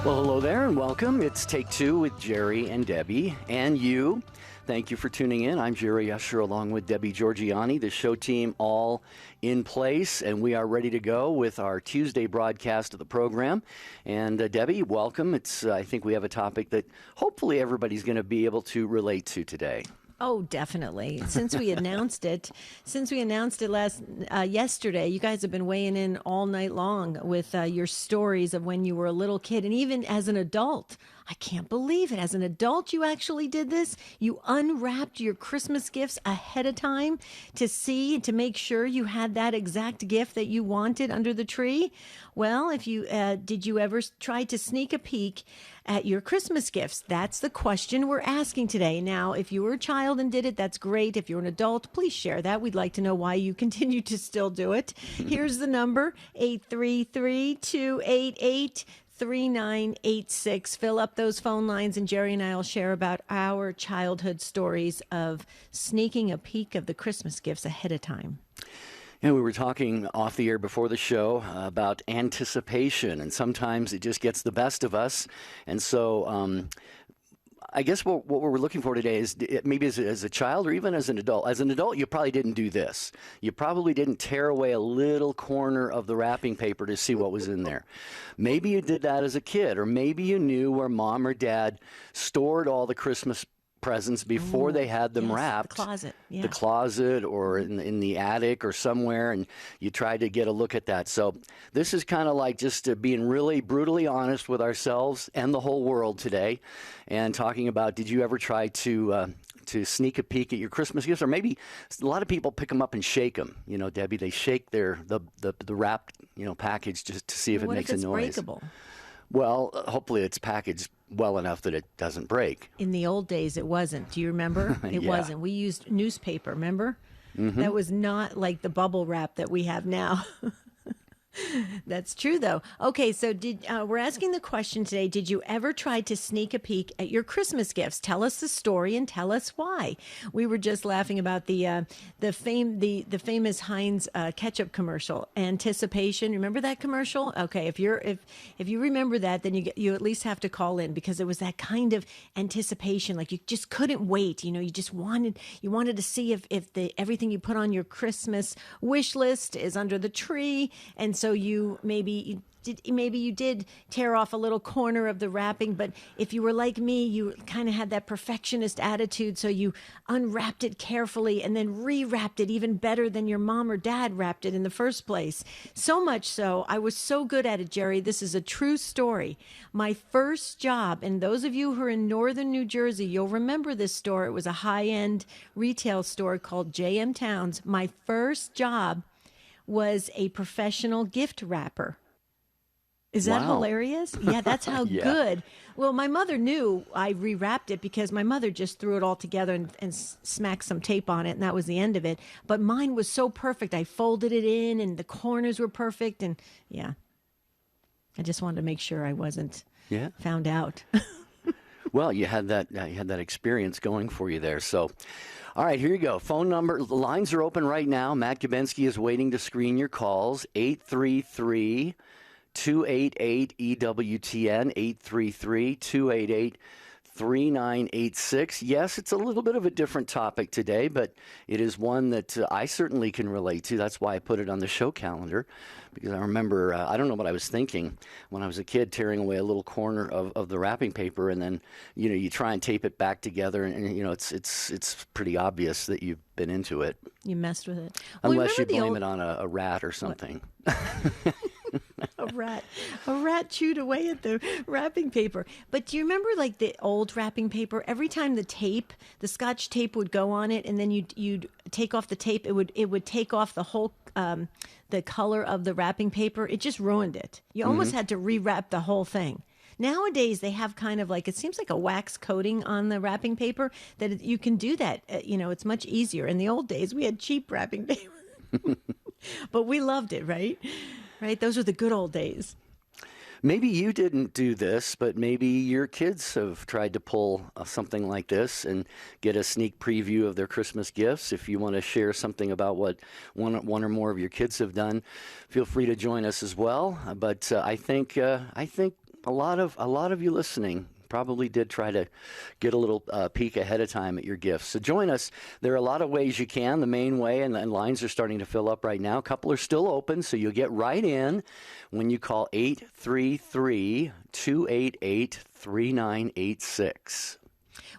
Well, hello there and welcome. It's Take Two with Jerry and Debbie and you. Thank you for tuning in. I'm Jerry Usher along with Debbie Georgiani, the show team all in place, and we are ready to go with our Tuesday broadcast of the program. And Debbie, welcome. I think we have a topic that hopefully everybody's going to be able to relate to today. Oh, definitely. Since we announced it yesterday, you guys have been weighing in all night long with your stories of when you were a little kid, and even as an adult. I can't believe it. As an adult, you actually did this. You unwrapped your Christmas gifts ahead of time to make sure you had that exact gift that you wanted under the tree. Well, did you ever try to sneak a peek at your Christmas gifts? That's the question we're asking today. Now, if you were a child and did it, that's great. If you're an adult, please share that. We'd like to know why you continue to still do it. Here's the number, 833-288-3986. Fill up those phone lines, and Jerry and I will share about our childhood stories of sneaking a peek of the Christmas gifts ahead of time. And we were talking off the air before the show about anticipation, and sometimes it just gets the best of us. And so I guess what we're looking for today is maybe as a child or even as an adult. As an adult, you probably didn't do this. You probably didn't tear away a little corner of the wrapping paper to see what was in there. Maybe you did that as a kid, or maybe you knew where mom or dad stored all the Christmas presents before they had them wrapped. The closet or in the attic or somewhere, and you tried to get a look at that. So this is kind of like just being really brutally honest with ourselves and the whole world today, and talking about, did you ever try to sneak a peek at your Christmas gifts? Or maybe a lot of people pick them up and shake them. You know, Debbie, they shake the wrapped package just to see if it makes a noise. What if it's breakable? Well, hopefully it's packaged well enough that it doesn't break. In the old days, it wasn't. Do you remember? It wasn't. We used newspaper, remember? Mm-hmm. That was not like the bubble wrap that we have now. That's true, though. Okay, so we're asking the question today, did you ever try to sneak a peek at your Christmas gifts? Tell us the story and tell us why. We were just laughing about the famous Heinz ketchup commercial, Anticipation. Remember that commercial? Okay, if you remember that, then you at least have to call in, because it was that kind of anticipation, like you just couldn't wait. You know, you wanted to see if everything you put on your Christmas wish list is under the tree. And so maybe you did tear off a little corner of the wrapping, but if you were like me, you kind of had that perfectionist attitude, so you unwrapped it carefully and then rewrapped it even better than your mom or dad wrapped it in the first place. So much so, I was so good at it, Jerry. This is a true story. My first job, and those of you who are in northern New Jersey, you'll remember this store. It was a high-end retail store called J.M. Towns. My first job was a professional gift wrapper. Is that hilarious? Yeah, that's how good. Well, my mother knew I rewrapped it because my mother just threw it all together and smacked some tape on it, and that was the end of it. But mine was so perfect. I folded it in, and the corners were perfect, and I just wanted to make sure I wasn't found out. Well, you had that experience going for you there. So, all right, here you go. Phone number. The lines are open right now. Matt Gabensky is waiting to screen your calls. 833-288-EWTN. 833-288-3986. Yes, it's a little bit of a different topic today, but it is one that I certainly can relate to. That's why I put it on the show calendar, because I remember, I don't know what I was thinking when I was a kid, tearing away a little corner of the wrapping paper, and then, you try and tape it back together, and it's pretty obvious that you've been into it. You messed with it. Unless you blame it on a rat or something. A rat chewed away at the wrapping paper. But do you remember, like, the old wrapping paper? Every time the Scotch tape would go on it, and then you'd take off the tape, it would take off the whole the color of the wrapping paper. It just ruined it. You almost had to rewrap the whole thing. Nowadays, they have kind of like, it seems like a wax coating on the wrapping paper that you can do that. It's much easier. In the old days, we had cheap wrapping paper, but we loved it, right? Right? Those were the good old days. Maybe you didn't do this, but maybe your kids have tried to pull something like this and get a sneak preview of their Christmas gifts. If you want to share something about what one or more of your kids have done, feel free to join us as well. But I think a lot of you listening probably did try to get a little peek ahead of time at your gifts. So join us. There are a lot of ways you can. The main way, and lines are starting to fill up right now. A couple are still open, so you'll get right in when you call 833-288-3986.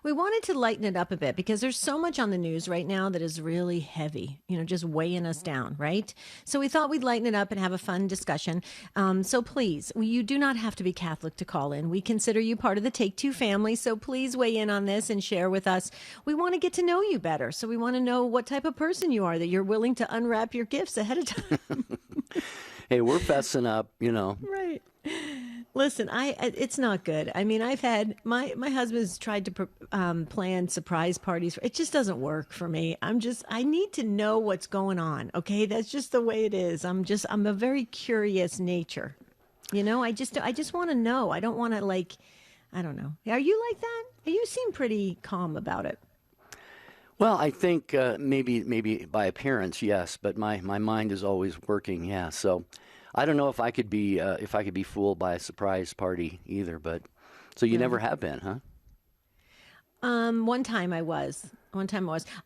We wanted to lighten it up a bit because there's so much on the news right now that is really heavy, just weighing us down, right? So we thought we'd lighten it up and have a fun discussion. So please, you do not have to be Catholic to call in. We consider you part of the Take Two family, so please weigh in on this and share with us. We want to get to know you better, so we want to know what type of person you are, that you're willing to unwrap your gifts ahead of time. Hey, we're fessing up, Right. Listen, it's not good. I mean, I've had my husband's tried to plan surprise parties. It just doesn't work for me. I need to know what's going on. Okay, that's just the way it is. I'm a very curious nature. I just want to know. I don't want to I don't know. Are you like that? You seem pretty calm about it. Well, I think maybe by appearance, yes, but my mind is always working. Yeah, so. I don't know if I could be fooled by a surprise party either, but so you never have been, huh? One time I was.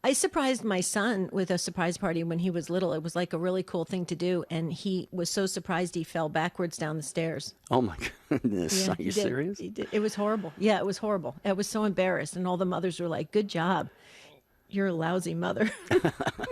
I surprised my son with a surprise party when he was little. It was like a really cool thing to do, and he was so surprised he fell backwards down the stairs. Oh my goodness! Are you serious? He did. It was horrible. Yeah, it was horrible. I was so embarrassed, and all the mothers were like, "Good job. You're a lousy mother."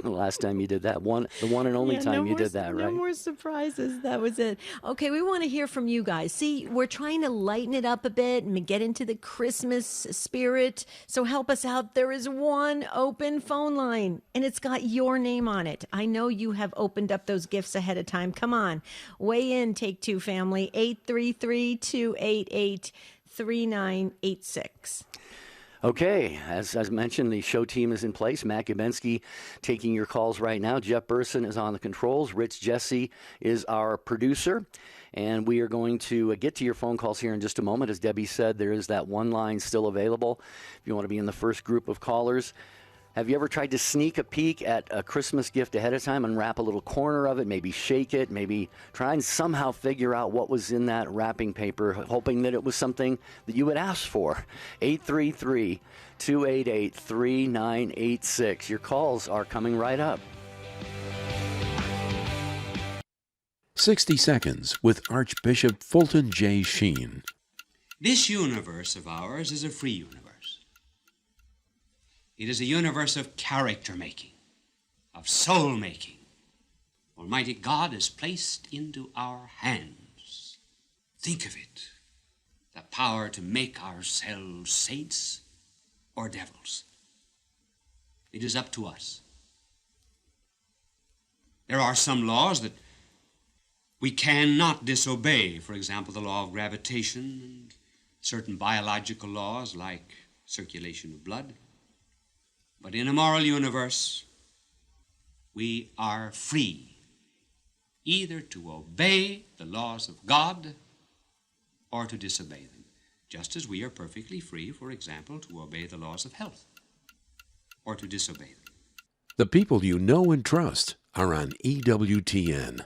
The last time you did that, the one and only time you did that, right? No more surprises. That was it. Okay, we want to hear from you guys. See, we're trying to lighten it up a bit and get into the Christmas spirit. So help us out. There is one open phone line, and it's got your name on it. I know you have opened up those gifts ahead of time. Come on, weigh in, Take Two family, 833-288-3986. Okay, as mentioned, the show team is in place. Matt Gabensky taking your calls right now. Jeff Burson is on the controls. Rich Jesse is our producer. And we are going to get to your phone calls here in just a moment. As Debbie said, there is that one line still available if you want to be in the first group of callers. Have you ever tried to sneak a peek at a Christmas gift ahead of time, unwrap a little corner of it, maybe shake it, maybe try and somehow figure out what was in that wrapping paper, hoping that it was something that you would ask for? 833-288-3986. Your calls are coming right up. 60 Seconds with Archbishop Fulton J. Sheen. This universe of ours is a free universe. It is a universe of character making, of soul making. Almighty God has placed into our hands, think of it, the power to make ourselves saints or devils. It is up to us. There are some laws that we cannot disobey. For example, the law of gravitation and certain biological laws like circulation of blood. But in a moral universe, we are free either to obey the laws of God or to disobey them, just as we are perfectly free, for example, to obey the laws of health or to disobey them. The people you know and trust are on EWTN.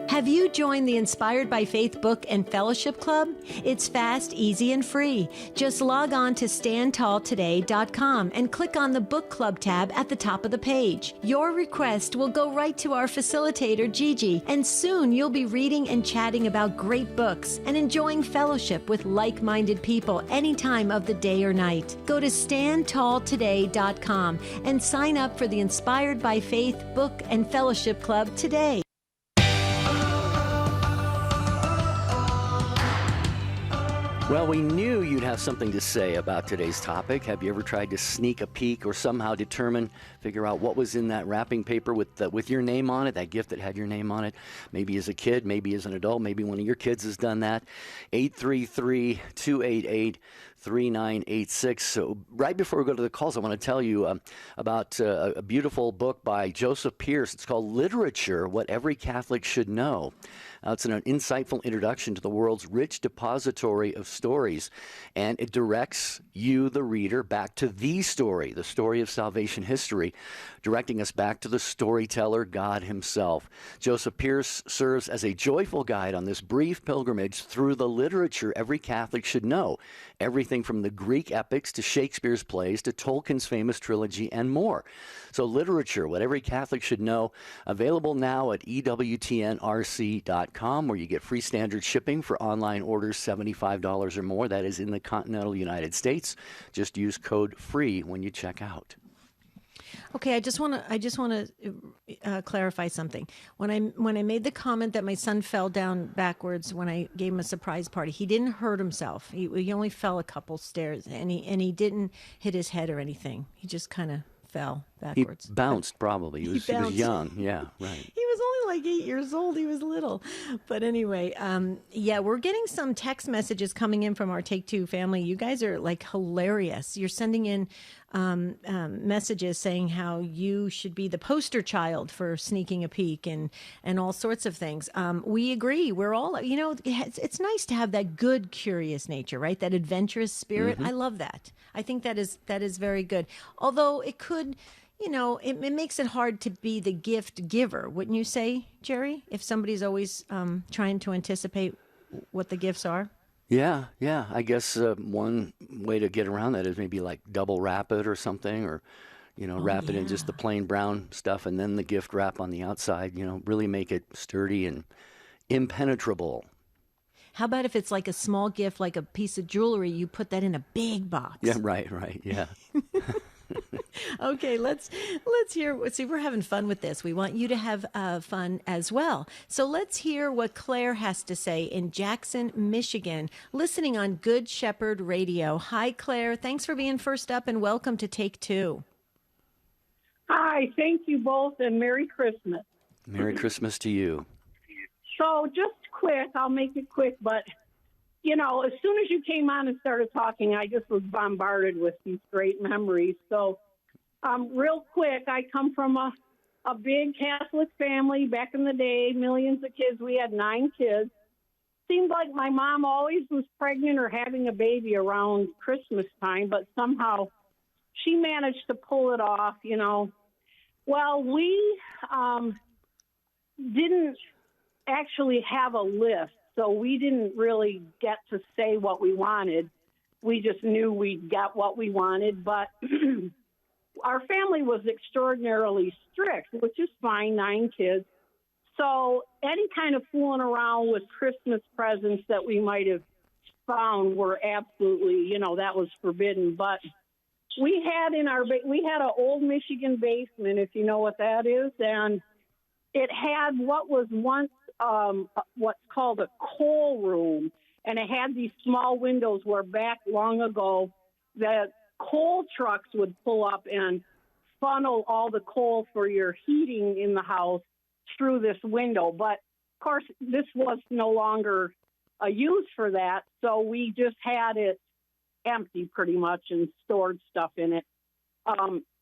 Have you joined the Inspired by Faith Book and Fellowship Club? It's fast, easy, and free. Just log on to standtalltoday.com and click on the Book Club tab at the top of the page. Your request will go right to our facilitator, Gigi, and soon you'll be reading and chatting about great books and enjoying fellowship with like-minded people any time of the day or night. Go to standtalltoday.com and sign up for the Inspired by Faith Book and Fellowship Club today. Well, we knew you'd have something to say about today's topic. Have you ever tried to sneak a peek or somehow figure out what was in that wrapping paper with your name on it, that gift that had your name on it? Maybe as a kid, maybe as an adult, maybe one of your kids has done that. 833-288-3986. So right before we go to the calls, I want to tell you about a beautiful book by Joseph Pierce. It's called Literature, What Every Catholic Should Know. It's an insightful introduction to the world's rich depository of stories, and it directs you, the reader, back to the story of salvation history, directing us back to the storyteller, God himself. Joseph Pierce serves as a joyful guide on this brief pilgrimage through the literature every Catholic should know, everything from the Greek epics to Shakespeare's plays to Tolkien's famous trilogy and more. So literature, what every Catholic should know, available now at EWTNRC.com, where you get free standard shipping for online orders $75 or more. That is in the continental United States. Just use code FREE when you check out. Okay, I just want to clarify something. When I made the comment that my son fell down backwards when I gave him a surprise party, he didn't hurt himself. He only fell a couple stairs, and he didn't hit his head or anything. He just kind of fell backwards. He bounced probably. He was young. Yeah, right. He was only like 8 years old. He was little. But anyway, yeah, we're getting some text messages coming in from our Take Two family. You guys are like hilarious. You're sending in messages saying how you should be the poster child for sneaking a peek and all sorts of things. We agree. We're all, it's nice to have that good, curious nature, right? That adventurous spirit. I love that. I think that is very good. Although it could, it makes it hard to be the gift giver, wouldn't you say, Jerry? If somebody's always trying to anticipate what the gifts are. Yeah. I guess one way to get around that is maybe like double wrap it or something, or, wrap it in just the plain brown stuff and then the gift wrap on the outside, really make it sturdy and impenetrable. How about if it's like a small gift, like a piece of jewelry, you put that in a big box? Yeah, right, yeah. Okay, let's hear. See, we're having fun with this. We want you to have fun as well. So let's hear what Claire has to say in Jackson, Michigan, listening on Good Shepherd Radio. Hi, Claire. Thanks for being first up, and welcome to Take Two. Hi, thank you both, and Merry Christmas. Merry Christmas to you. So just quick, I'll make it quick, but, as soon as you came on and started talking, I just was bombarded with these great memories. So real quick, I come from a big Catholic family. Back in the day, millions of kids. We had 9 kids. Seemed like my mom always was pregnant or having a baby around Christmas time, but somehow she managed to pull it off, Well, we didn't actually have a list, so we didn't really get to say what we wanted. We just knew we'd get what we wanted, but our family was extraordinarily strict, which is fine, 9 kids. So any kind of fooling around with Christmas presents that we might have found were absolutely, that was forbidden. But we had an old Michigan basement, if you know what that is, and it had what was once what's called a coal room, and it had these small windows where back long ago the coal trucks would pull up and funnel all the coal for your heating in the house through this window. But, of course, this was no longer a use for that, so we just had it empty pretty much and stored stuff in it.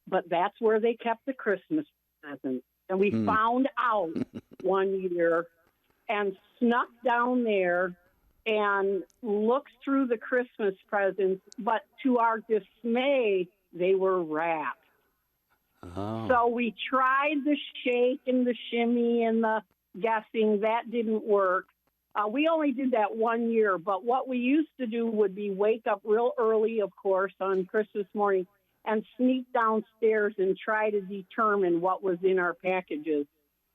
But that's where they kept the Christmas presents. And we found out one year and snuck down there and looked through the Christmas presents, but to our dismay, they were wrapped. Oh. So we tried the shake and the shimmy and the guessing. That didn't work. We only did that one year, but what we used to do would be wake up real early, of course, on Christmas morning and sneak downstairs and try to determine what was in our packages,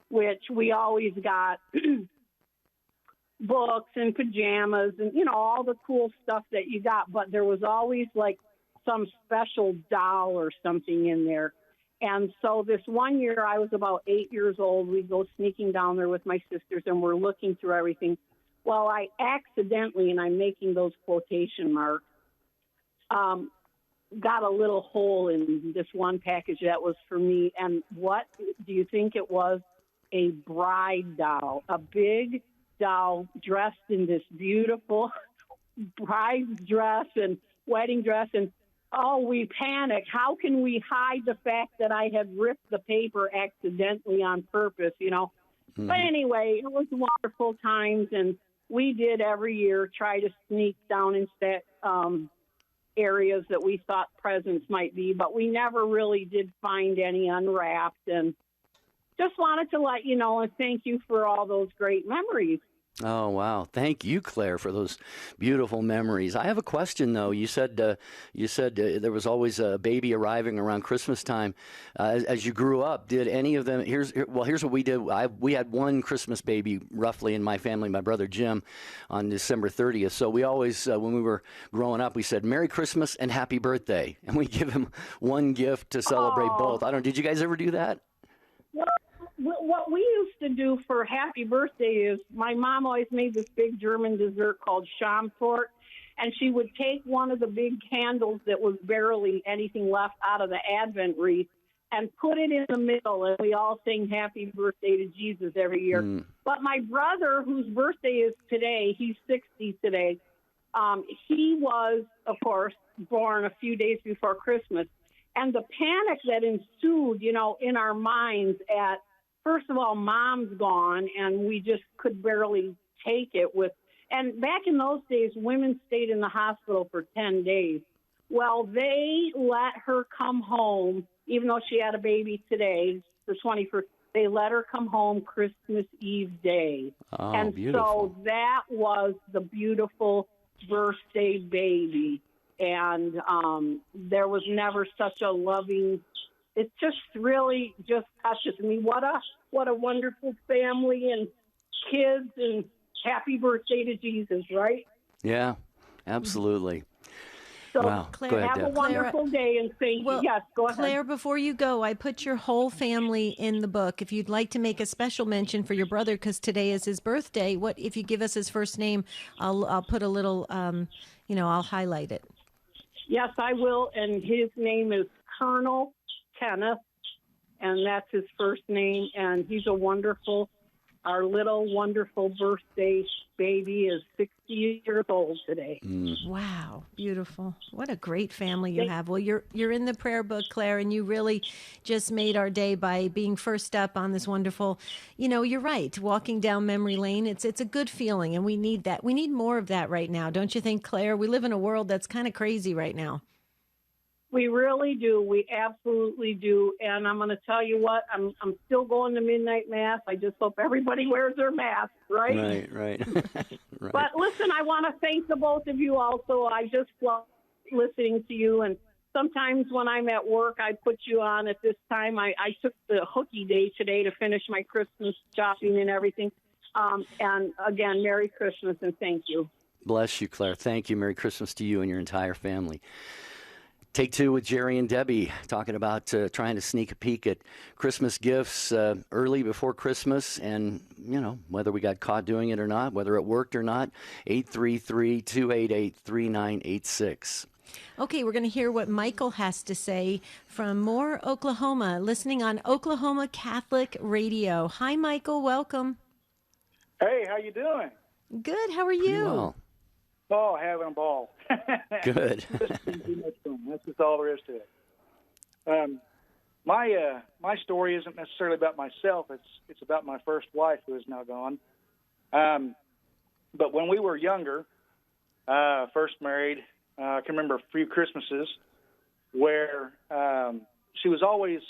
which we always got books and pajamas and, all the cool stuff that you got. But there was always like some special doll or something in there. And so this one year, I was about 8 years old. We'd go sneaking down there with my sisters, and we're looking through everything. Well, I accidentally, and I'm making those quotation marks, got a little hole in this one package that was for me. And what do you think it was? A bride doll, a big doll dressed in this beautiful bride dress and wedding dress. And, we panicked. How can we hide the fact that I had ripped the paper accidentally on purpose, But anyway, it was wonderful times. And we did every year try to sneak down into areas that we thought presents might be, but we never really did find any unwrapped. And just wanted to let you know and thank you for all those great memories. Oh, wow. Thank you, Claire, for those beautiful memories. I have a question, though. You said there was always a baby arriving around Christmas time. As you grew up, did any of them, here's what we did. We had one Christmas baby, roughly, in my family, my brother Jim, on December 30th. So we always, when we were growing up, we said, Merry Christmas and Happy Birthday. And we give him one gift to celebrate both. Did you guys ever do that? What we used to do for Happy Birthday is my mom always made this big German dessert called Schaumtorte, and she would take one of the big candles that was barely anything left out of the Advent wreath and put it in the middle, and we all sing Happy Birthday to Jesus every year. But my brother, whose birthday is today, he's 60 today, he was, of course, born a few days before Christmas. And the panic that ensued, in our minds at, first of all, Mom's gone, and we just could barely take it and back in those days, women stayed in the hospital for 10 days. Well, they let her come home, even though she had a baby today, the 21st, they let her come home Christmas Eve day. Oh, and beautiful. So that was the beautiful birthday baby. And there was never such a loving. It just really just touches me. What a wonderful family and kids, and happy birthday to Jesus, right? Yeah, absolutely. So Wow. Claire, Go ahead, have a Deb. wonderful day, and thank you. Yes, go ahead. Claire, before you go, I put your whole family in the book. If you'd like to make a special mention for your brother, because today is his birthday, what if you give us his first name? I'll put a little, I'll highlight it. Yes, I will, and his name is Colonel Kenneth, and that's his first name, and he's our little wonderful birthday baby is 60 years old today. Wow, beautiful. What a great family you have. Well, you're in the prayer book, Claire, and you really just made our day by being first up on this wonderful, you're right, walking down memory lane. It's a good feeling, and we need that. We need more of that right now, don't you think, Claire? We live in a world that's kind of crazy right now. We really do. We absolutely do. And I'm going to tell you what, I'm still going to midnight mass. I just hope everybody wears their mask, right? Right. Right. But listen, I want to thank the both of you also. I just love listening to you. And sometimes when I'm at work, I put you on at this time. I took the hooky day today to finish my Christmas shopping and everything. And again, Merry Christmas and thank you. Bless you, Claire. Thank you. Merry Christmas to you and your entire family. Take two with Jerry and Debbie, talking about trying to sneak a peek at Christmas gifts early before Christmas, and, whether we got caught doing it or not, whether it worked or not. 833-288-3986. Okay, we're going to hear what Michael has to say from Moore, Oklahoma, listening on Oklahoma Catholic Radio. Hi, Michael. Welcome. Hey, how you doing? Good. How are you? Well. Oh, having a ball. Good. That's just all there is to it. My story isn't necessarily about myself. It's about my first wife, who is now gone. But when we were younger, first married, I can remember a few Christmases where she was always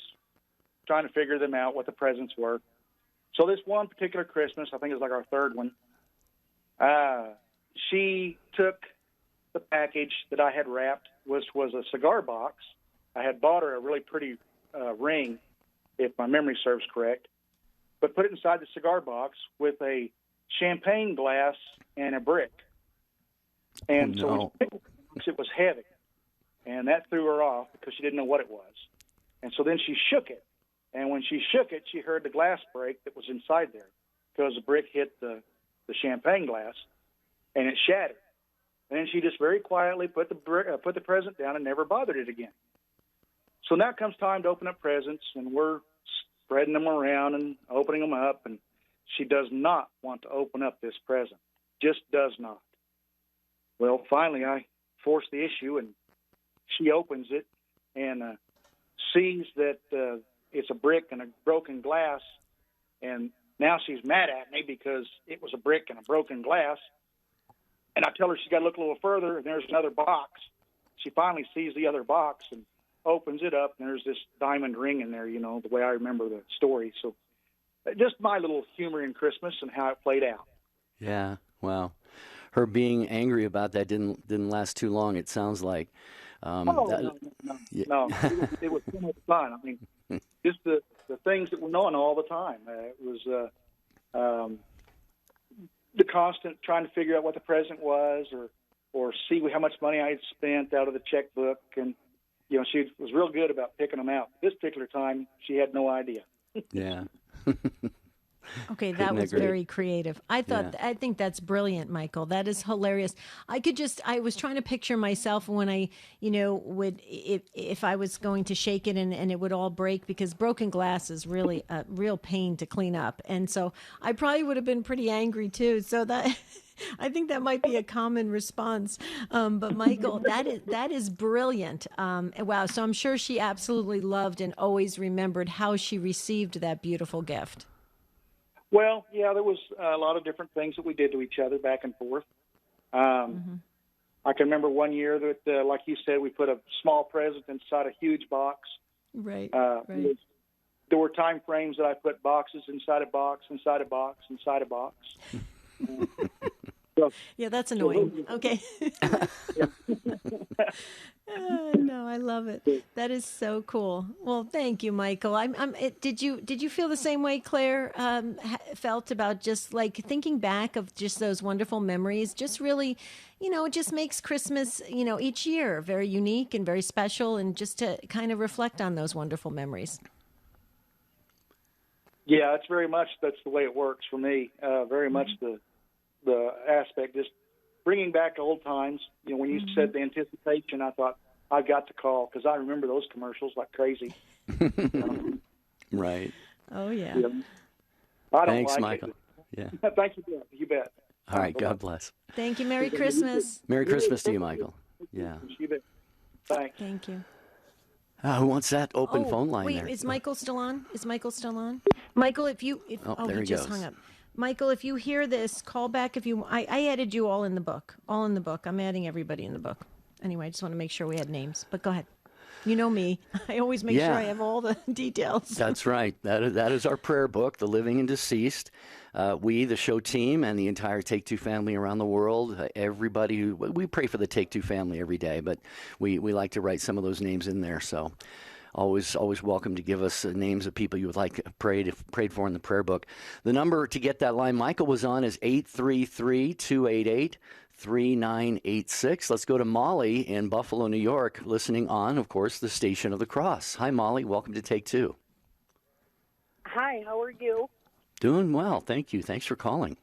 trying to figure them out, what the presents were. So this one particular Christmas, I think it was like our third one, she took the package that I had wrapped, which was a cigar box. I had bought her a really pretty ring, if my memory serves correct, but put it inside the cigar box with a champagne glass and a brick. And so when she picked the box, it was heavy, and that threw her off because she didn't know what it was. And so then she shook it, and when she shook it, she heard the glass break that was inside there because the brick hit the champagne glass, and it shattered. And then she just very quietly put the present down and never bothered it again. So now comes time to open up presents, and we're spreading them around and opening them up, and she does not want to open up this present. Just does not. Well, finally, I force the issue, and she opens it and sees that it's a brick and a broken glass, and Now she's mad at me because it was a brick and a broken glass. And I tell her she's got to look a little further, and there's another box. She finally sees the other box and opens it up, and there's this diamond ring in there, the way I remember the story. So just my little humor in Christmas and how it played out. Yeah, wow. Her being angry about that didn't last too long, it sounds like. No. It was so much fun. I mean, just the things that were known all the time. It was the constant trying to figure out what the present was, or see how much money I had spent out of the checkbook, and she was real good about picking them out. This particular time, she had no idea. Yeah. Okay, that was very creative. I think that's brilliant, Michael. That is hilarious. I was trying to picture myself when I, would, if I was going to shake it and it would all break, because broken glass is really a real pain to clean up. And so I probably would have been pretty angry too. So that, I think that might be a common response. But Michael, that is brilliant. Wow. So I'm sure she absolutely loved and always remembered how she received that beautiful gift. Well, yeah, there was a lot of different things that we did to each other back and forth. I can remember one year that, like you said, we put a small present inside a huge box. Right. There were time frames that I put boxes inside a box, inside a box, inside a box. Yeah, that's annoying. Okay. No, I love it. That is so cool. Well, thank you, Michael. Did you feel the same way Claire felt about just like thinking back of just those wonderful memories? Just really, it just makes Christmas, each year very unique and very special, and just to kind of reflect on those wonderful memories. Yeah, that's the way it works for me. Very much the aspect, just bringing back old times. When you said the anticipation, I thought, I've got to call, because I remember those commercials like crazy. Right. Oh, yeah. I don't Thanks, like Michael. It. Yeah. Thank you, Ben. You bet. All right. God bless. Thank you. Merry Christmas. Merry Christmas to you, Michael. Yeah. You bet. Thanks. Thank you. Who wants that open phone line wait, there? is Michael still on? Michael, if he there he just goes. hung up. Michael, if you hear this, call back. I added you all in the book. I'm adding everybody in the book. Anyway, I just want to make sure we had names. But go ahead. You know me. I always make sure I have all the details. That's right. That is our prayer book, The Living and Deceased. We, the show team, and the entire Take-Two family around the world, everybody, we pray for the Take-Two family every day, but we like to write some of those names in there. So always welcome to give us names of people you would like prayed for in the prayer book. The number to get that line Michael was on is 833-288-3986. Let's go to Molly in Buffalo, New York, listening on, of course, the Station of the Cross. Hi, Molly. Welcome to Take Two. Hi, how are you? Doing well. Thank you. Thanks for calling.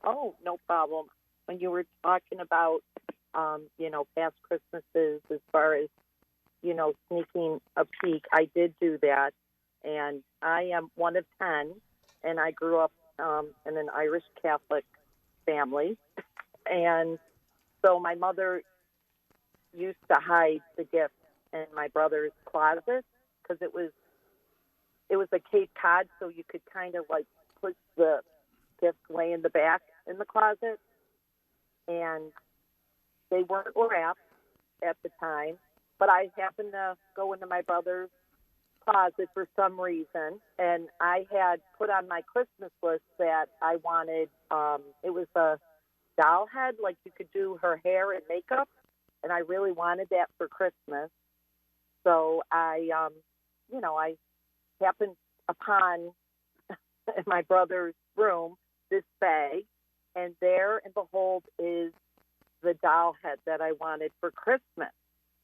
Oh, no problem. When you were talking about, past Christmases as far as, sneaking a peek, I did do that. And I am one of 10, and I grew up in an Irish Catholic family. And so my mother used to hide the gifts in my brother's closet because it was a Cape Cod, so you could kind of like push the gifts way in the back in the closet. And they weren't wrapped at the time, but I happened to go into my brother's closet for some reason, and I had put on my Christmas list that I wanted, it was a doll head, like you could do her hair and makeup, and I really wanted that for Christmas. So I happened upon in my brother's room this bag, and there and behold is the doll head that I wanted for Christmas.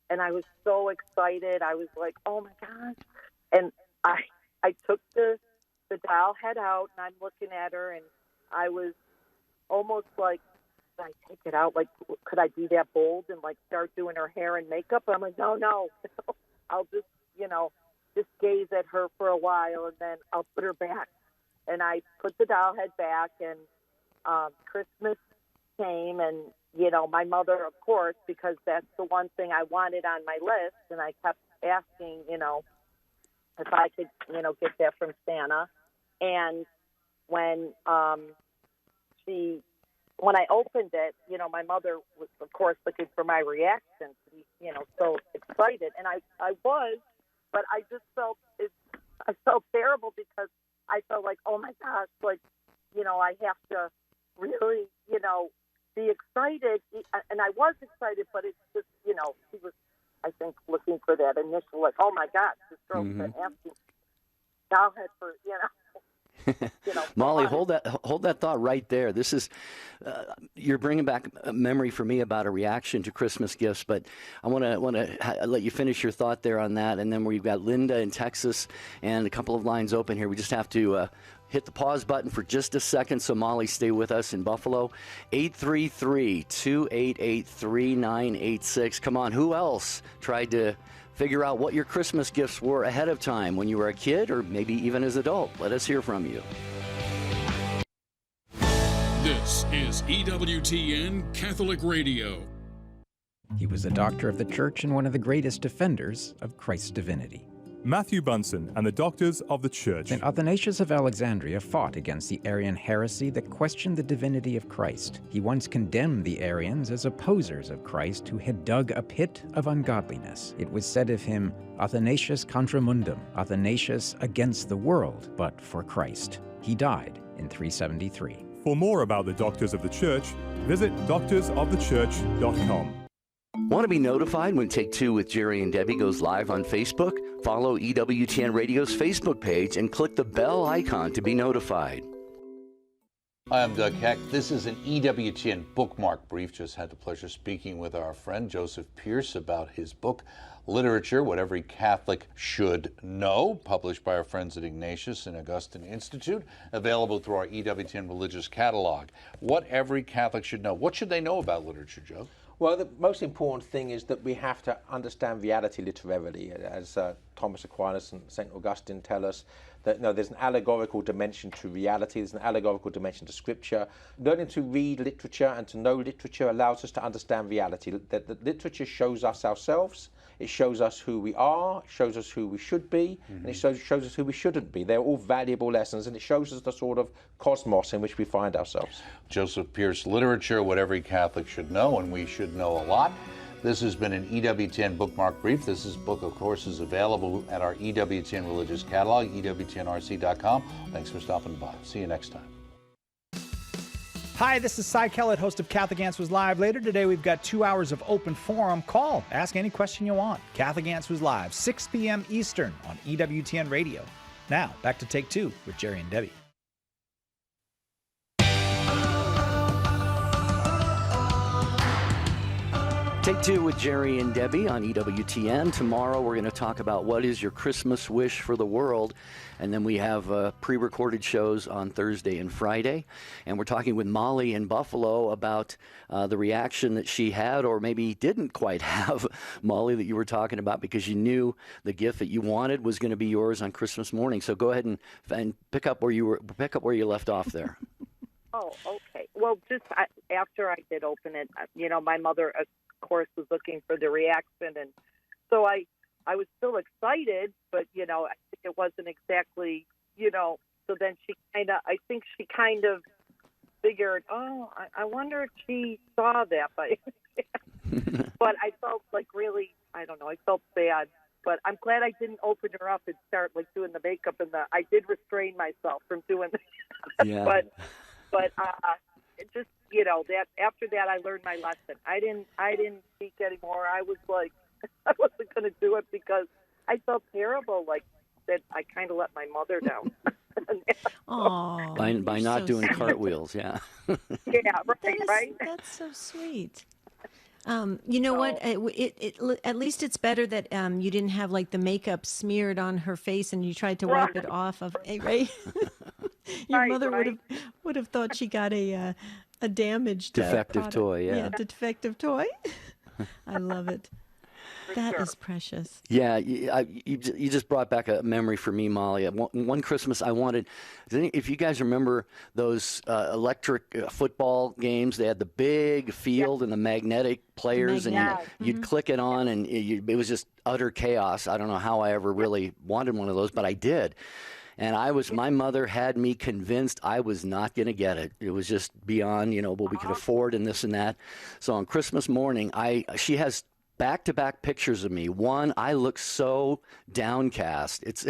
And I was so excited. I was like, oh my gosh. And I took the doll head out, and I'm looking at her, and I was almost like, could I take it out? Like, could I be that bold and like start doing her hair and makeup? I'm like, no. I'll just, just gaze at her for a while, and then I'll put her back. And I put the doll head back, and Christmas came, and, my mother, of course, because that's the one thing I wanted on my list, and I kept asking, if I could, get that from Santa. And when when I opened it, my mother was, of course, looking for my reaction, so excited. And I was, but I just I felt terrible because I felt like, oh my gosh, like, I have to really, be excited. And I was excited, but it's just, she was, I think, looking for that initial, like, oh my gosh, this girl's been asking dollhead for, Molly, hold that thought right there. This is you're bringing back a memory for me about a reaction to Christmas gifts, but I want to let you finish your thought there on that, and then we've got Linda in Texas and a couple of lines open here. We just have to hit the pause button for just a second, so Molly, stay with us in Buffalo. 833-288-3986. Come on, who else tried to figure out what your Christmas gifts were ahead of time when you were a kid or maybe even as an adult? Let us hear from you. This is EWTN Catholic Radio. He was a doctor of the church and one of the greatest defenders of Christ's divinity. Matthew Bunsen and the Doctors of the Church. St. Athanasius of Alexandria fought against the Arian heresy that questioned the divinity of Christ. He once condemned the Arians as opposers of Christ who had dug a pit of ungodliness. It was said of him, Athanasius contra mundum, Athanasius against the world, but for Christ. He died in 373. For more about the Doctors of the Church, visit doctorsofthechurch.com. Want to be notified when Take Two with Jerry and Debbie goes live on Facebook? Follow EWTN Radio's Facebook page and click the bell icon to be notified. Hi, I'm Doug Heck. This is an EWTN Bookmark Brief. Just had the pleasure speaking with our friend Joseph Pierce about his book, Literature, What Every Catholic Should Know, published by our friends at Ignatius and Augustine Institute, available through our EWTN Religious Catalog. What every Catholic should know. What should they know about literature, Joe? Well, the most important thing is that we have to understand reality literarily, as Thomas Aquinas and St. Augustine tell us, that there's an allegorical dimension to reality, there's an allegorical dimension to Scripture. Learning to read literature and to know literature allows us to understand reality. That literature shows us ourselves, it shows us who we are, it shows us who we should be, and it shows us who we shouldn't be. They're all valuable lessons, and it shows us the sort of cosmos in which we find ourselves. Joseph Pierce, Literature, What Every Catholic Should Know, and we should know a lot. This has been an EWTN Bookmark Brief. This book, of course, is available at our EWTN Religious Catalog, EWTNRC.com. Thanks for stopping by. See you next time. Hi, this is Cy Kellett, host of Catholic Answers Live. Later today, we've got 2 hours of open forum. Call, ask any question you want. Catholic Answers Live, 6 p.m. Eastern on EWTN Radio. Now, back to Take Two with Jerry and Debbie. Take Two with Jerry and Debbie on EWTN. Tomorrow we're going to talk about what is your Christmas wish for the world. And then we have pre-recorded shows on Thursday and Friday. And we're talking with Molly in Buffalo about the reaction that she had or maybe didn't quite have, Molly, that you were talking about because you knew the gift that you wanted was going to be yours on Christmas morning. So go ahead and pick up where you left off there. Oh, okay. Well, just after I did open it, my mother, of course, was looking for the reaction, and so I was still excited, but I think it wasn't exactly, so then I think she kind of figured, oh, I wonder if she saw that, but I felt like really, I don't know, I felt bad, but I'm glad I didn't open her up and start like doing the makeup I did restrain myself from doing that, yeah. but it just, that after that I learned my lesson. I didn't speak anymore. I was like, I wasn't going to do it because I felt terrible, like that I kind of let my mother down. Oh, by not so doing sweet. cartwheels, yeah. Yeah, right. That's so sweet. You know what? At least it's better that you didn't have like the makeup smeared on her face and you tried to wipe it off of, right? Your mother would have thought she got a damaged defective toy. Yeah, defective toy. I love it. That is precious. Yeah, you just brought back a memory for me, Molly. One Christmas I wanted, if you guys remember those electric football games, they had the big field and the magnetic players, and you'd click it on, and it was just utter chaos. I don't know how I ever really wanted one of those, but I did. And my mother had me convinced I was not going to get it. It was just beyond, what we could afford and this and that. So on Christmas morning, she has back-to-back pictures of me. One, I look so downcast. It's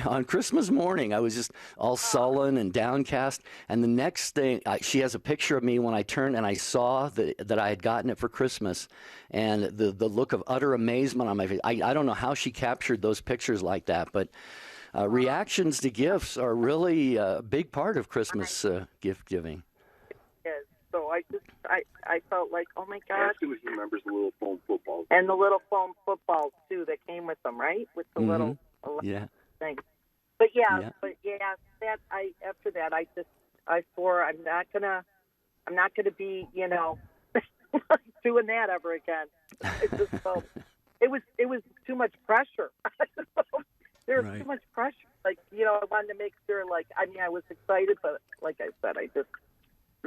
on Christmas morning, I was just all sullen and downcast. And the next thing, she has a picture of me when I turned and I saw that I had gotten it for Christmas, and the look of utter amazement on my face. I don't know how she captured those pictures like that, but reactions to gifts are really a big part of Christmas gift giving. So I felt like, oh my gosh. She remembers the little foam footballs. And the little foam footballs too that came with them, right? With the little thing. But after that I swore I'm not gonna be, doing that ever again. It just felt it was too much pressure. There was too much pressure. Like, I wanted to make sure, I was excited, but like I said, I just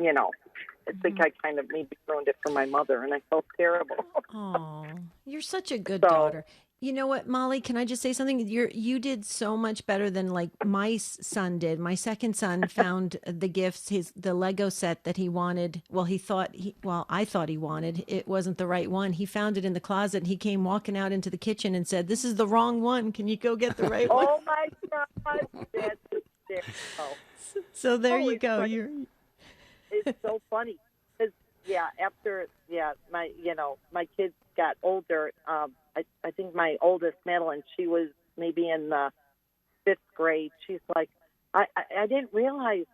I think I kind of maybe ruined it for my mother, and I felt terrible. Oh, you're such a good daughter. You know what, Molly, can I just say something? You did so much better than my son did. My second son found the gifts, the Lego set that he wanted. Well, I thought he wanted. It wasn't the right one. He found it in the closet, and he came walking out into the kitchen and said, "This is the wrong one. Can you go get the right one?" Oh my God, that's hysterical. So there you go. It's so funny because after my kids got older. I think my oldest, Madeline, she was maybe in the 5th grade. She's like, I didn't realize,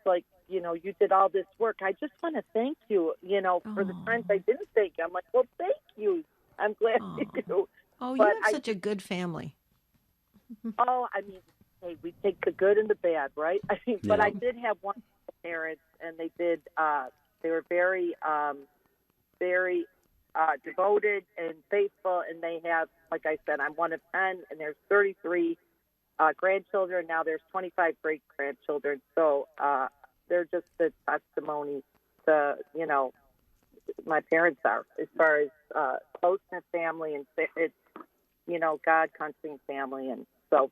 you did all this work. I just want to thank you, for the times I didn't thank you. I'm like, well, thank you. I'm glad you do. Oh, you have such a good family. Oh, hey, we take the good and the bad, right? But I did have one parents, and they did. They were very, very devoted and faithful, and they have, like I said, I'm one of 10, and there's 33 grandchildren. Now there's 25 great grandchildren. So they're just a testimony to, my parents are, as far as close-knit family, and it's, God, country, and family, and so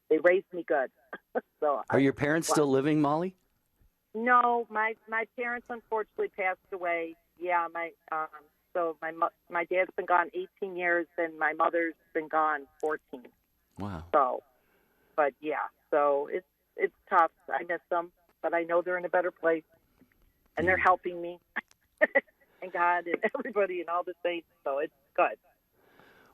they raised me good. So are your parents still living, Molly? No, my parents unfortunately passed away. Yeah, so my dad's been gone 18 years, and my mother's been gone 14. Wow. So, but so it's tough. I miss them, but I know they're in a better place, and they're helping me, and God and everybody and all the saints. So it's good.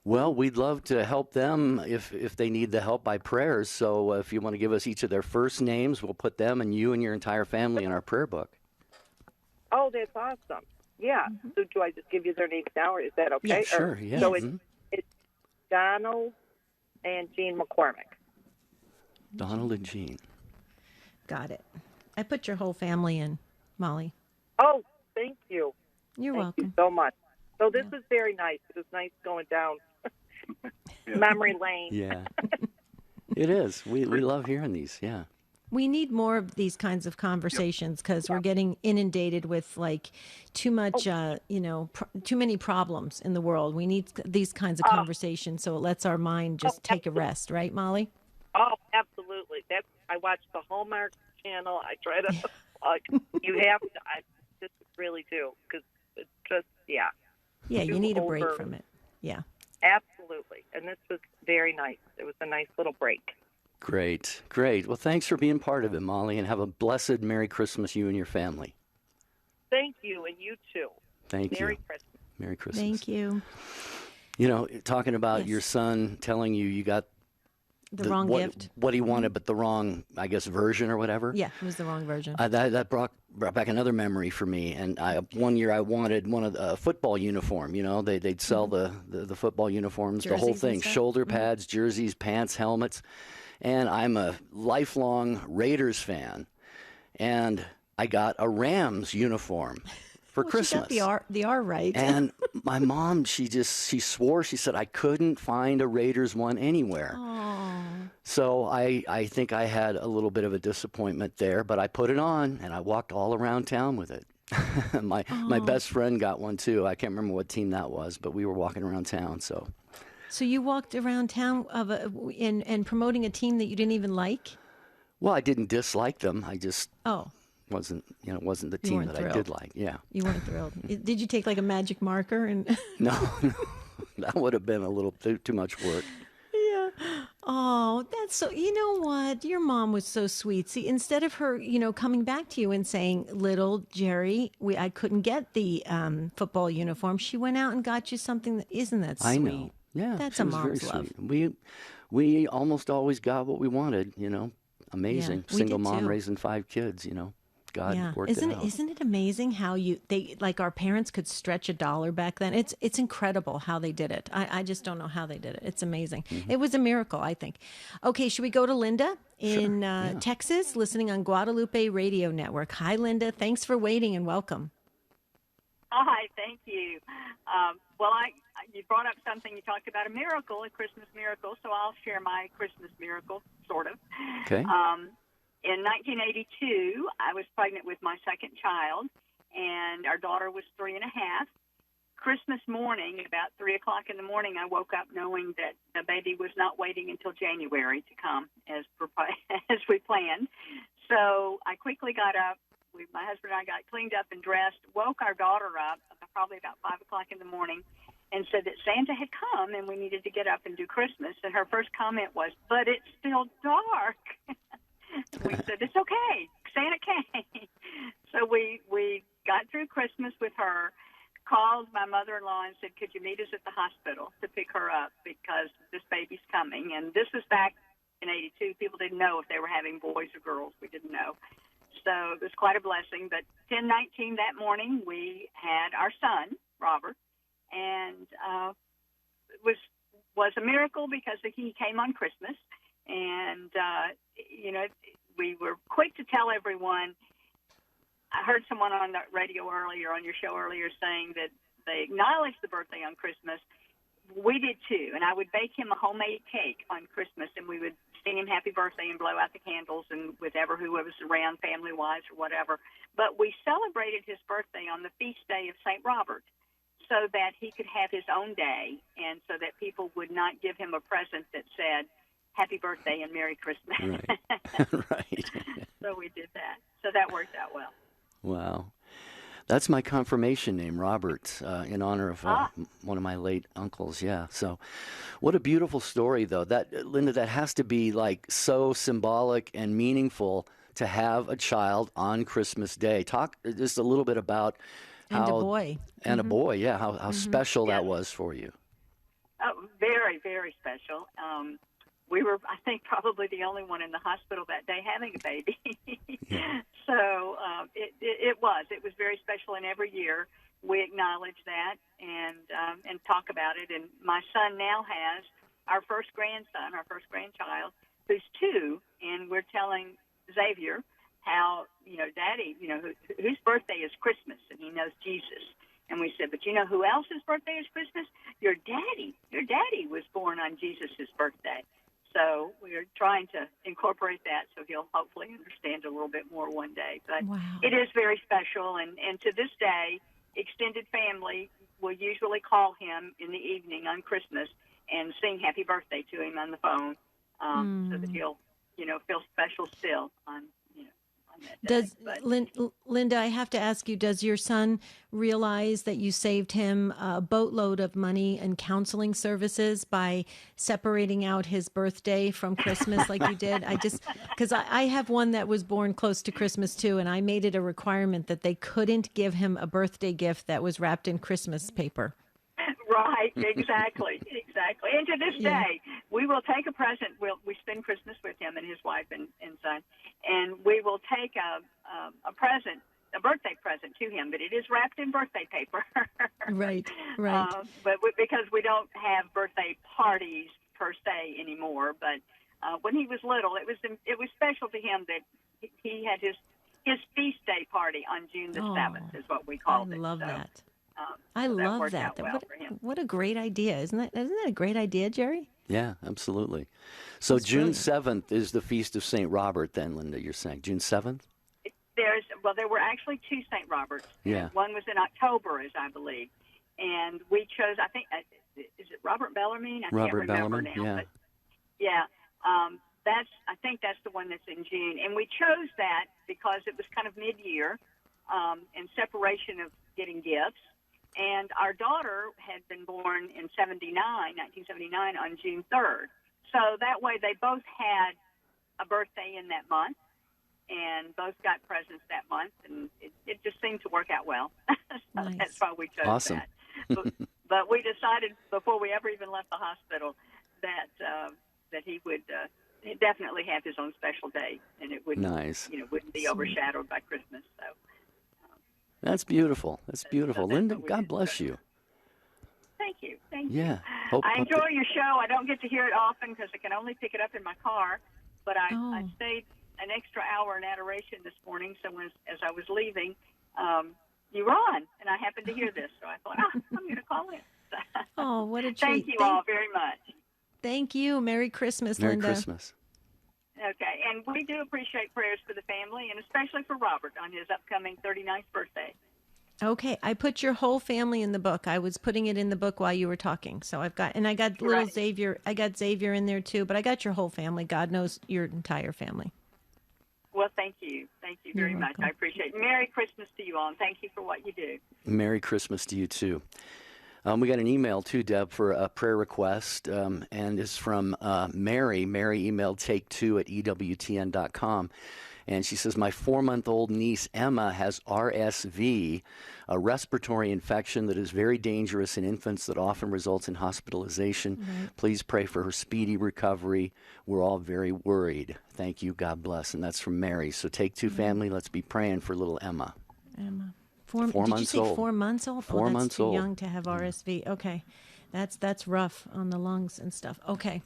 Well, we'd love to help them if they need the help by prayers. So if you want to give us each of their first names, we'll put them and you and your entire family in our prayer book. Oh, that's awesome. Yeah. So do I just give you their names now, or is that okay? Yeah, sure. Yeah. So it's Donald and Jean McCormick. Donald and Jean. Got it. I put your whole family in, Molly. Oh, thank you. You're welcome. Thank you so much. So this is very nice. It was nice going down memory lane. Yeah. It is. We love hearing these. Yeah. We need more of these kinds of conversations because we're getting inundated with too much, too many problems in the world. We need these kinds of conversations so it lets our mind just take a rest, right, Molly? Oh, absolutely. I watch the Hallmark Channel. I try to you have to. I just really do because it's just Yeah, you need a break from it. Yeah. Absolutely. And this was very nice. It was a nice little break. Great. Well, thanks for being part of it, Molly, and have a blessed Merry Christmas, you and your family. Thank you, and you too. Thank you. Merry Christmas. Merry Christmas. Thank you. Talking about your son telling you got the wrong gift. What he wanted, but the wrong, I guess, version or whatever. Yeah, it was the wrong version. That brought back another memory for me. And one year I wanted one of the football uniform. They'd sell the football uniforms, jerseys, the whole thing, shoulder pads, jerseys, pants, helmets. And I'm a lifelong Raiders fan, and I got a Rams uniform for Christmas. She got the R right. And my mom, she swore, she said I couldn't find a Raiders one anywhere. Aww. So I think I had a little bit of a disappointment there, but I put it on and I walked all around town with it. My best friend got one too. I can't remember what team that was, but we were walking around town. So you walked around town and promoting a team that you didn't even like? Well, I didn't dislike them. I just Oh, wasn't the You team weren't that I thrilled. did like. Yeah. you weren't thrilled. Did you take like a magic marker and? No, that would have been a little too much work. Yeah. Oh, that's so. You know what? Your mom was so sweet. See, instead of her, coming back to you and saying, "Little Jerry, I couldn't get the football uniform," she went out and got you something. Isn't that sweet? I know. Yeah, that's she a was very mom's love. sweet. We almost always got what we wanted. Amazing. Yeah, we Single did mom too. raising 5 kids. God worked isn't it out. Isn't it amazing how they like our parents could stretch $1 back then? It's incredible how they did it. I just don't know how they did it. It's amazing. Mm-hmm. It was a miracle, I think. Okay, should we go to Linda in yeah. Texas, listening on Guadalupe Radio Network? Hi, Linda. Thanks for waiting and welcome. Hi, thank you. Well, you brought up something. You talked about a miracle, a Christmas miracle, so I'll share my Christmas miracle, sort of. Okay. In 1982, I was pregnant with my second child, and our daughter was 3.5. Christmas morning, about 3 o'clock in the morning, I woke up knowing that the baby was not waiting until January to come as we planned. So I quickly got up. My husband and I got cleaned up and dressed, woke our daughter up probably about 5 o'clock in the morning, and said that Santa had come and we needed to get up and do Christmas. And her first comment was, "But it's still dark." We said, "It's okay. Santa came." So we got through Christmas with her, called my mother-in-law and said, "Could you meet us at the hospital to pick her up because this baby's coming?" And this was back in 82. People didn't know if they were having boys or girls. We didn't know. So it was quite a blessing. But 10:19 that morning, we had our son, Robert, and it was a miracle because he came on Christmas. And, we were quick to tell everyone. I heard someone on the radio earlier, on your show earlier, saying that they acknowledged the birthday on Christmas. We did too. And I would bake him a homemade cake on Christmas, and we would sing him happy birthday and blow out the candles and with who was around, family-wise or whatever. But we celebrated his birthday on the feast day of St. Robert so that he could have his own day and so that people would not give him a present that said, "Happy birthday and Merry Christmas." Right. Right. So we did that. So that worked out well. Wow. That's my confirmation name, Robert, in honor of one of my late uncles. Yeah. So what a beautiful story, though. Linda, that has to be like so symbolic and meaningful to have a child on Christmas Day. Talk just a little bit about how... And a boy. And a boy, yeah. How special that was for you. Oh, very, very special. We were, I think, probably the only one in the hospital that day having a baby. Yeah. So it was very special, and every year we acknowledge that and talk about it. And my son now has our first grandson, our first grandchild, who's 2, and we're telling Xavier how, Daddy, whose birthday is Christmas, and he knows Jesus. And we said, but you know who else's birthday is Christmas? Your daddy. Your daddy was born on Jesus' birthday. So we're trying to incorporate that so he'll hopefully understand a little bit more one day. But It is very special. And to this day, extended family will usually call him in the evening on Christmas and sing happy birthday to him on the phone so that he'll, feel special still on that day. Linda, I have to ask you, does your son realize that you saved him a boatload of money and counseling services by separating out his birthday from Christmas like you did? Because I have one that was born close to Christmas too, and I made it a requirement that they couldn't give him a birthday gift that was wrapped in Christmas paper. Right, exactly. And to this day, we will take a present. We spend Christmas with him and his wife and son, and we will take a present, a birthday present to him, but it is wrapped in birthday paper. Right. But because we don't have birthday parties per se anymore, but when he was little, it was special to him that he had his feast day party on June the 7th, is what we called it. I love that. I love that. What a great idea. Isn't that a great idea, Jerry? Yeah, absolutely. So That's June brilliant. 7th is the Feast of St. Robert then, Linda, you're saying. June 7th? There were actually 2 St. Roberts. Yeah. One was in October, as I believe. And we chose, I think, is it Robert Bellarmine? I Robert can't remember Bellarmine, now. yeah. But, yeah. I think that's the one that's in June. And we chose that because it was kind of mid-year in separation of getting gifts. And our daughter had been born in 1979 on June 3rd. So that way they both had a birthday in that month and both got presents that month. And it just seemed to work out well. So nice. That's why we chose that. But we decided before we ever even left the hospital that he would definitely have his own special day, and it wouldn't, wouldn't be overshadowed by Christmas. So that's beautiful. That's beautiful, Linda. God bless you. Thank you. Thank you. I enjoy your show. I don't get to hear it often because I can only pick it up in my car. But I stayed an extra hour in adoration this morning. So as I was leaving, you were on, and I happened to hear this. So I thought, I'm going to call in. Oh, what a treat! Thank you all very much. Thank you. Merry Christmas, Merry Linda. Merry Christmas. Okay, and we do appreciate prayers for the family, and especially for Robert on his upcoming 39th birthday. Okay, I put your whole family in the book. I was putting it in the book while you were talking. So I got little Xavier. I got Xavier in there too, but I got your whole family. God knows your entire family. Well, thank you. Thank you very much. I appreciate it. Merry Christmas to you all, and thank you for what you do. Merry Christmas to you too. We got an email too, Deb, for a prayer request, and it's from Mary. Mary emailed take2@EWTN.com. And she says, my 4-month-old niece, Emma, has RSV, a respiratory infection that is very dangerous in infants that often results in hospitalization. Right. Please pray for her speedy recovery. We're all very worried. Thank you. God bless. And that's from Mary. So take two family. Let's be praying for little Emma. Emma. Four did months you say old. 4 months old? Four that's months too old. young to have RSV. Okay. That's rough on the lungs and stuff. Okay.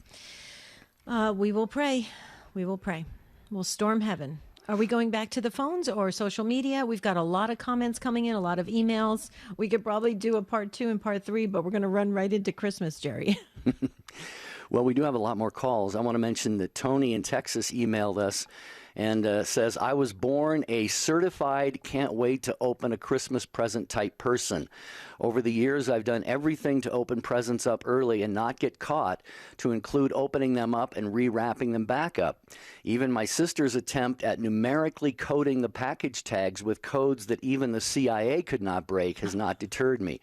We will pray. We will pray. We'll storm heaven. Are we going back to the phones or social media? We've got a lot of comments coming in, a lot of emails. We could probably do a part 2 and part 3, but we're going to run right into Christmas, Jerry. Well, we do have a lot more calls. I want to mention that Tony in Texas emailed us and says, I was born a certified can't wait to open a Christmas present type person. Over the years, I've done everything to open presents up early and not get caught, to include opening them up and rewrapping them back up. Even my sister's attempt at numerically coding the package tags with codes that even the CIA could not break has not deterred me.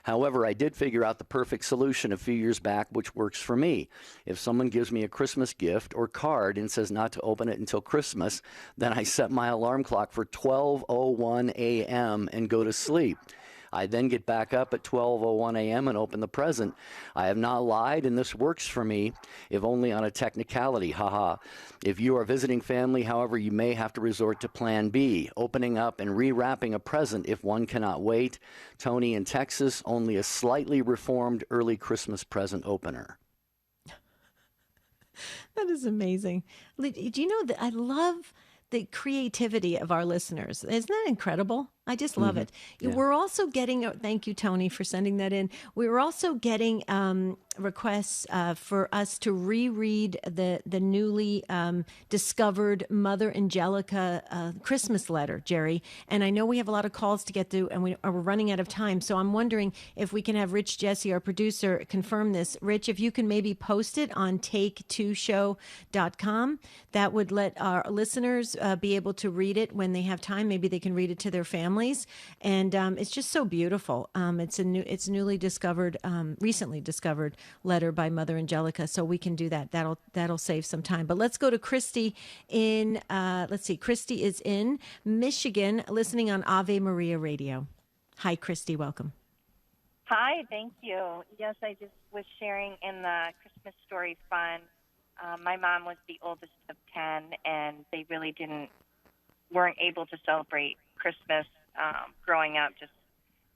However, I did figure out the perfect solution a few years back, which works for me. If someone gives me a Christmas gift or card and says not to open it until Christmas, then I set my alarm clock for 12:01 a.m. and go to sleep. I then get back up at 12:01 a.m. and open the present. I have not lied, and this works for me, if only on a technicality. Haha. If you are visiting family, however, you may have to resort to plan B, opening up and rewrapping a present if one cannot wait. Tony in Texas, only a slightly reformed early Christmas present opener. That is amazing. Do you know that I love the creativity of our listeners? Isn't that incredible? I just love it. Yeah. We're also getting, thank you, Tony, for sending that in. We were also getting requests for us to reread the newly discovered Mother Angelica Christmas letter, Jerry. And I know we have a lot of calls to get through, and we're running out of time. So I'm wondering if we can have Rich Jesse, our producer, confirm this. Rich, if you can maybe post it on take2show.com, that would let our listeners be able to read it when they have time. Maybe they can read it to their families. And it's just so beautiful. It's newly discovered, recently discovered letter by Mother Angelica. So we can do that. That'll save some time. But let's go to Christy in, Christy is in Michigan, listening on Ave Maria Radio. Hi, Christy. Welcome. Hi, thank you. Yes, I just was sharing in the Christmas Story Fun. My mom was the oldest of 10, and they really weren't able to celebrate Christmas growing up.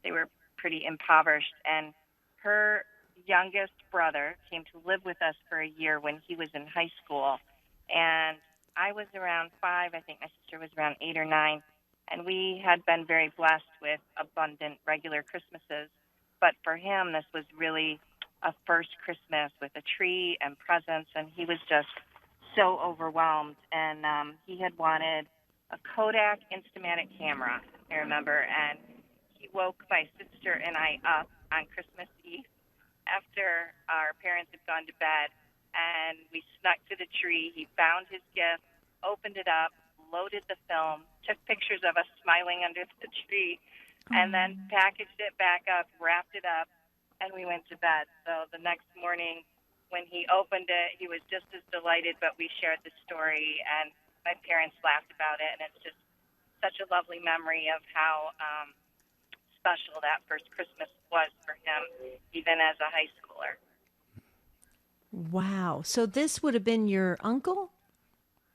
They were pretty impoverished, and her youngest brother came to live with us for a year when he was in high school, and I was around 5. I think my sister was around 8 or 9, and we had been very blessed with abundant regular Christmases, but for him this was really a first Christmas with a tree and presents, and he was just so overwhelmed, and he had wanted a Kodak Instamatic camera, I remember, and he woke my sister and I up on Christmas Eve after our parents had gone to bed, and we snuck to the tree. He found his gift, opened it up, loaded the film, took pictures of us smiling under the tree, and then packaged it back up, wrapped it up, and we went to bed. So the next morning when he opened it, he was just as delighted, but we shared the story, and my parents laughed about it, and it's just such a lovely memory of how special that first Christmas was for him, even as a high schooler. Wow. So this would have been your uncle?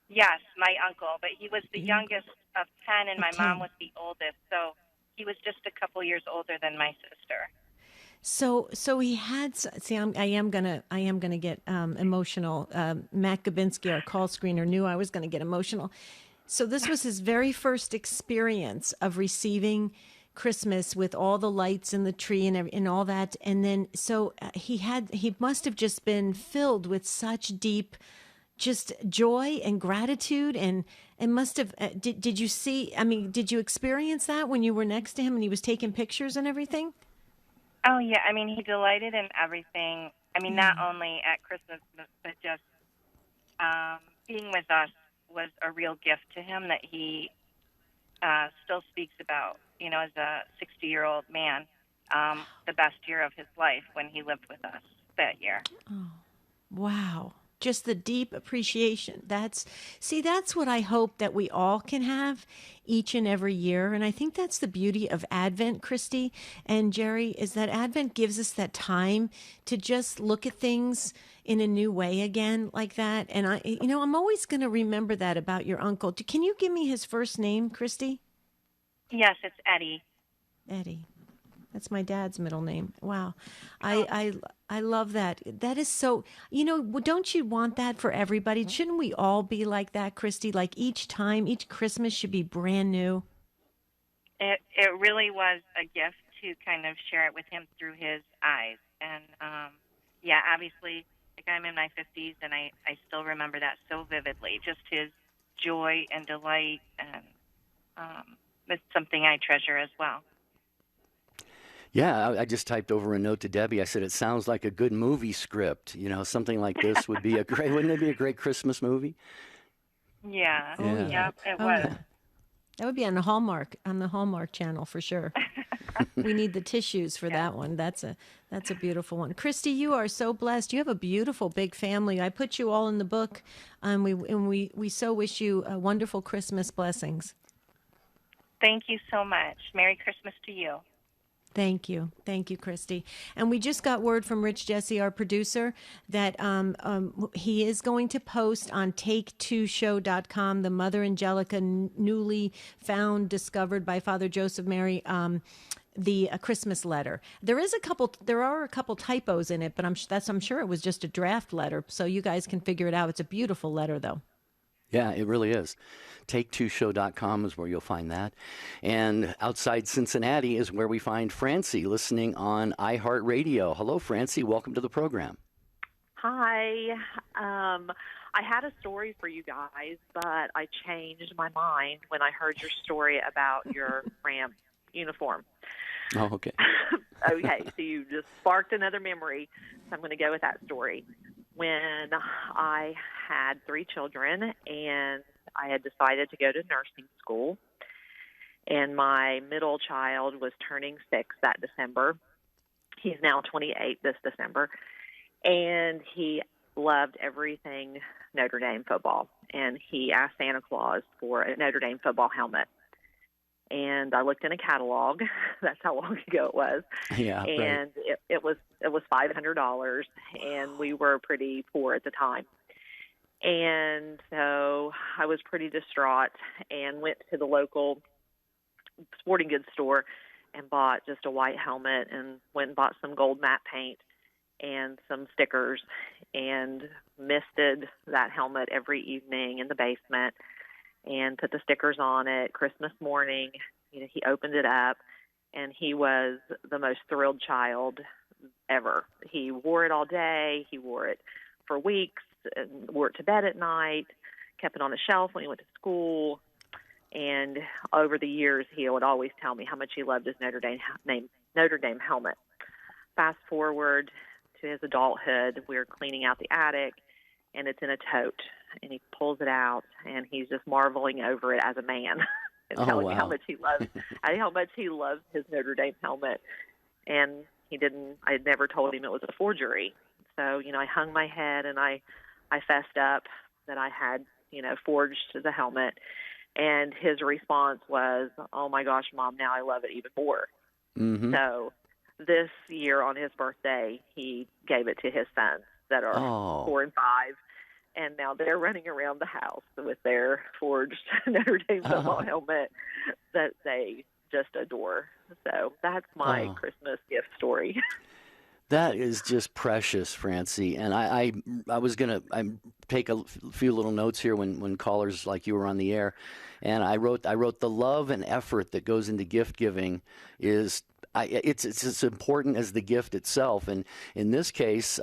Yes, my uncle, but he was the youngest of 10, and my 10. mom was the oldest, so he was just a couple years older than my sister. So he had. See, I am gonna get emotional. Matt Gabinski, our call screener, knew I was gonna get emotional. So this was his very first experience of receiving Christmas with all the lights and the tree and all that, and then he must have just been filled with such deep, just joy and gratitude, and must have. Did you see? I mean, did you experience that when you were next to him and he was taking pictures and everything? Oh, yeah. I mean, he delighted in everything. I mean, not only at Christmas, but just being with us was a real gift to him that he still speaks about, as a 60-year-old man, the best year of his life when he lived with us that year. Oh, wow. Just the deep appreciation. That's what I hope that we all can have each and every year. And I think that's the beauty of Advent, Christy and Jerry, is that Advent gives us that time to just look at things in a new way again like that. And I'm always going to remember that about your uncle. Can you give me his first name, Christy? Yes, it's Eddie. Eddie. That's my dad's middle name. Wow. I love that. That is so, don't you want that for everybody? Shouldn't we all be like that, Christy? Like each Christmas should be brand new. It really was a gift to kind of share it with him through his eyes. And, obviously, like I'm in my 50s, and I still remember that so vividly, just his joy and delight, and it's something I treasure as well. Yeah, I just typed over a note to Debbie. I said, it sounds like a good movie script. Something like this would be wouldn't it be a great Christmas movie? Yeah. Oh, yeah. It was. Yeah. That would be on the Hallmark channel for sure. We need the tissues for that one. That's a beautiful one. Christy, you are so blessed. You have a beautiful big family. I put you all in the book, and we so wish you wonderful Christmas blessings. Thank you so much. Merry Christmas to you. Thank you, Christy. And we just got word from Rich Jesse, our producer, that he is going to post on take2show.com the Mother Angelica newly discovered by Father Joseph Mary, the Christmas letter. There are a couple typos in it, but I'm sure it was just a draft letter, so you guys can figure it out. It's a beautiful letter, though. Yeah, it really is. Take2show.com is where you'll find that. And outside Cincinnati is where we find Francie listening on iHeartRadio. Hello, Francie. Welcome to the program. Hi. I had a story for you guys, but I changed my mind when I heard your story about your ramp uniform. Oh, okay. Okay, so you just sparked another memory, so I'm going to go with that story. When I had 3 children and I had decided to go to nursing school, and my middle child was turning 6 that December. He's now 28 this December, and he loved everything Notre Dame football, and he asked Santa Claus for a Notre Dame football helmet. And I looked in a catalog. That's how long ago it was. Yeah, and right. it was $500, and we were pretty poor at the time. And so I was pretty distraught and went to the local sporting goods store and bought just a white helmet, and went and bought some gold matte paint and some stickers, and misted that helmet every evening in the basement and put the stickers on it. Christmas morning, he opened it up, and he was the most thrilled child ever. He wore it all day. He wore it for weeks, and wore it to bed at night, kept it on the shelf when he went to school. And over the years, he would always tell me how much he loved his Notre Dame helmet. Fast forward to his adulthood, we were cleaning out the attic, and it's in a tote. And he pulls it out, and he's just marveling over it as a man, and telling me how much he loves his Notre Dame helmet. And I had never told him it was a forgery. So, I hung my head, and I fessed up that I had, forged the helmet. And his response was, "Oh my gosh, Mom, now I love it even more." Mm-hmm. So this year on his birthday, he gave it to his sons that are 4 and 5. And now they're running around the house with their forged Notre Dame football helmet that they just adore. So that's my Christmas gift story. That is just precious, Francie. And I was going to take a few little notes here when callers like you were on the air. And I wrote the love and effort that goes into gift giving is it's as important as the gift itself. And in this case,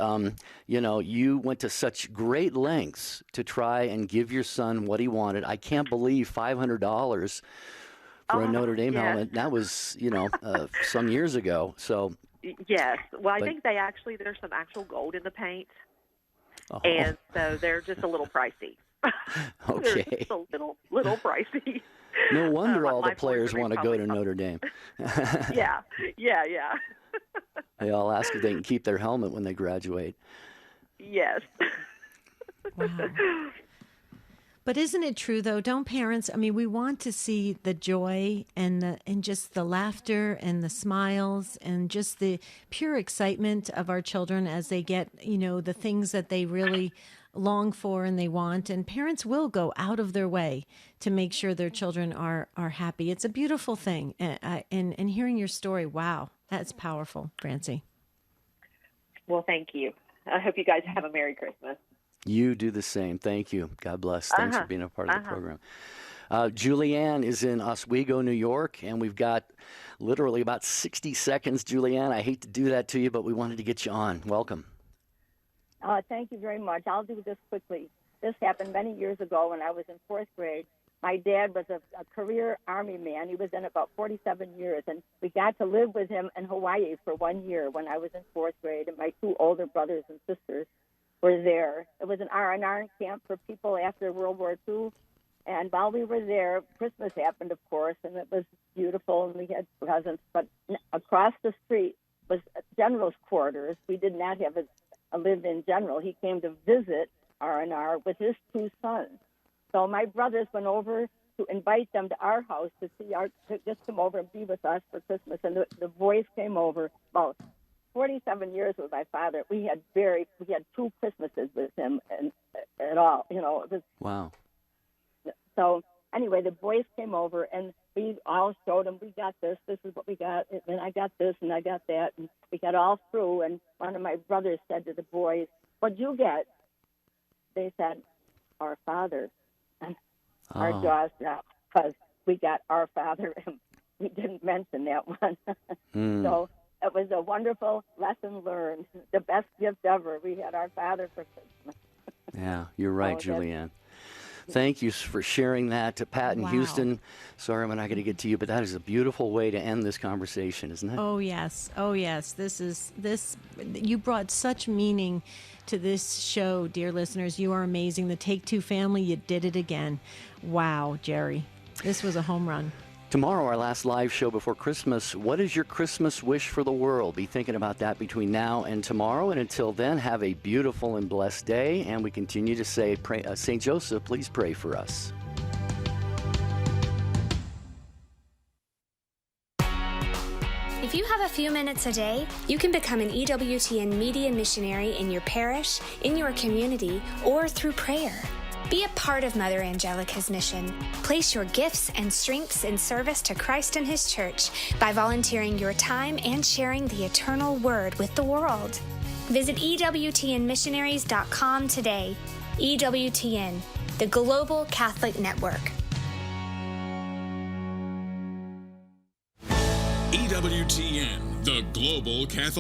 you went to such great lengths to try and give your son what he wanted. I can't believe $500 for a Notre Dame helmet. That was, some years ago. So. Yes. Well, I think there's some actual gold in the paint. And so they're just a little pricey. Okay. They're just a little pricey. No wonder all the players want to go to Notre Dame. Yeah. They all ask if they can keep their helmet when they graduate. Yes. Wow. But isn't it true, though? Don't parents? I mean, we want to see the joy and just the laughter and the smiles and just the pure excitement of our children as they get, the things that they really long for and they want. And parents will go out of their way to make sure their children are happy. It's a beautiful thing. And hearing your story, wow, that's powerful, Francie. Well, thank you. I hope you guys have a Merry Christmas. You do the same. Thank you. God bless. Thanks for being a part of the program. Julianne is in Oswego, New York, and we've got literally about 60 seconds. Julianne, I hate to do that to you, but we wanted to get you on. Welcome. Thank you very much. I'll do this quickly. This happened many years ago when I was in 4th grade. My dad was a career Army man. He was in about 47 years, and we got to live with him in Hawaii for 1 year when I was in 4th grade, and my 2 older brothers and sisters were there. It was an R&R camp for people after World War II. And while we were there, Christmas happened, of course, and it was beautiful, and we had presents. But across the street was General's quarters. We did not have a live-in general. He came to visit R&R with his 2 sons. So my brothers went over to invite them to our house to just come over and be with us for Christmas. And the boys came over. Well, 47 years with my father, we had 2 Christmases with him and at all. It was, wow. So anyway, the boys came over and we all showed them, we got this is what we got, and I got this and I got that, and we got all through. And one of my brothers said to the boys, "What'd you get?" They said, "Our Father." And our jaws dropped because we got Our Father and we didn't mention that one. So it was a wonderful lesson learned. The best gift ever. We had Our Father for Christmas. Yeah, you're right, Julianne. Thank you for sharing that. To Pat in Houston, sorry I'm not going to get to you, but that is a beautiful way to end this conversation, isn't it? Oh, yes. You brought such meaning to this show, dear listeners. You are amazing. The Take Two family, you did it again. Wow, Jerry. This was a home run. Tomorrow, our last live show before Christmas. What is your Christmas wish for the world? Be thinking about that between now and tomorrow. And until then, have a beautiful and blessed day. And we continue to say, St. Joseph, please pray for us. If you have a few minutes a day, you can become an EWTN media missionary in your parish, in your community, or through prayer. Be a part of Mother Angelica's mission. Place your gifts and strengths in service to Christ and His church by volunteering your time and sharing the eternal word with the world. Visit EWTNmissionaries.com today. EWTN, the Global Catholic Network. EWTN, the Global Catholic